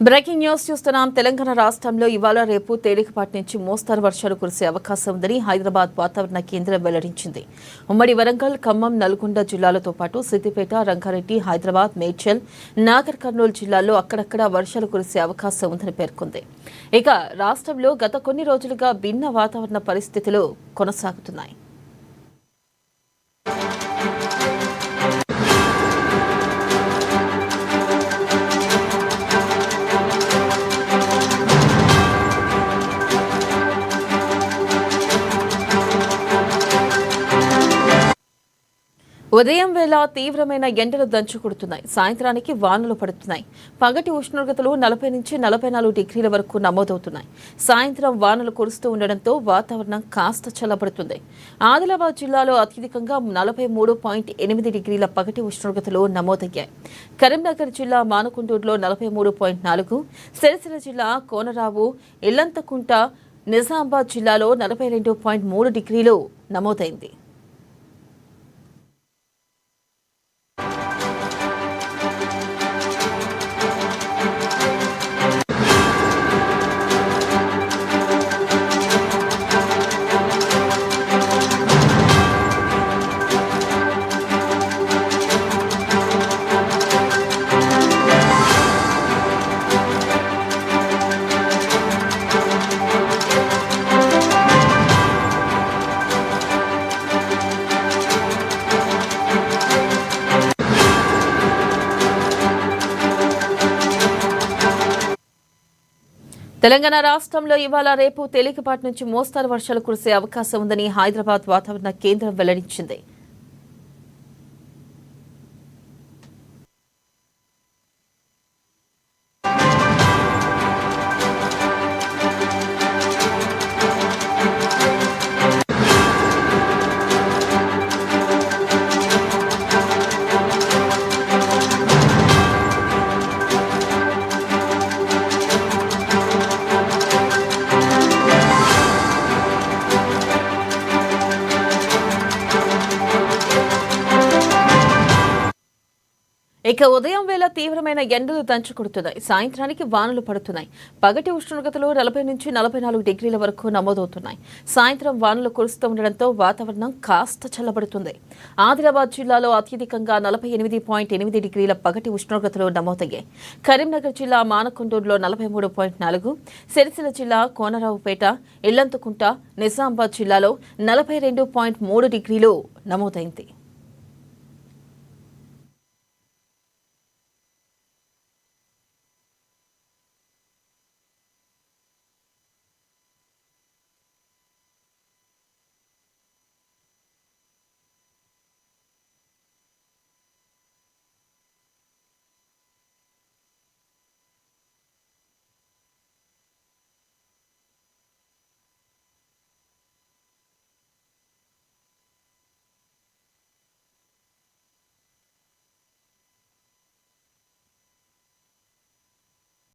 Breaking news చూస్తున్నాం. తెలంగాణ రాష్ట్రంలో ఇవాళ రేపు తేలికపాటి నుంచి మోస్తరు వర్షాలు కురిసే అవకాశం ఉందని హైదరాబాద్ వాతావరణ కేంద్రం వెల్లడించింది. ఉమ్మడి వరంగల్, ఖమ్మం, నల్గొండ జిల్లాలతో పాటు సిద్దిపేట, రంగారెడ్డి, హైదరాబాద్, మేడ్చల్, నాగర్ కర్నూలు జిల్లాల్లో అక్కడక్కడ వర్షాలు కురిసే అవకాశం ఉందని పేర్కొంది. ఇక రాష్ట్రంలో గత కొన్ని రోజులుగా భిన్న వాతావరణ పరిస్థితులు కొనసాగుతున్నాయి. ఉదయం వేళ తీవ్రమైన ఎండలు దంచుకొడుతున్నాయి. సాయంత్రానికి వానలు పడుతున్నాయి. పగటి ఉష్ణోగ్రతలు 40 నుంచి 44 డిగ్రీల వరకు నమోదవుతున్నాయి. సాయంత్రం వానలు కురుస్తూ ఉండడంతో వాతావరణం కాస్త చల్లబడుతుంది. ఆదిలాబాద్ జిల్లాలో అత్యధికంగా 43.8 డిగ్రీల పగటి ఉష్ణోగ్రతలు నమోదయ్యాయి. కరీంనగర్ జిల్లా మానకొండూరులో 43.4, సిరిసిల్ల జిల్లా కోనరావు, ఇల్లంతకుంట, నిజామాబాద్ జిల్లాలో 42.3 డిగ్రీలు నమోదైంది. తెలంగాణ రాష్ట్రంలో ఇవాళ రేపు తేలికపాటి నుంచి మోస్తరు వర్షాలు కురిసే అవకాశం ఉందని హైదరాబాద్ వాతావరణ కేంద్రం వెల్లడించింది. ఇక ఉదయం వేళ తీవ్రమైన ఎండలు దంచుకొడుతున్నాయి. సాయంత్రానికి వానలు పడుతున్నాయి. పగటి ఉష్ణోగ్రతలు 40 నుంచి 44 డిగ్రీల వరకు నమోదవుతున్నాయి. సాయంత్రం వానలు కురుస్తూ ఉండడంతో వాతావరణం కాస్త చల్లబడుతుంది. ఆదిలాబాద్ జిల్లాలో అత్యధికంగా 48.8 డిగ్రీల పగటి ఉష్ణోగ్రతలు నమోదయ్యాయి. కరీంనగర్ జిల్లా మానకొండూరులో 43.4, సిరిసిల్ల జిల్లా కోనరావుపేట, ఇల్లంతకుంట, నిజామాబాద్ జిల్లాలో 42.3 డిగ్రీలు నమోదైంది.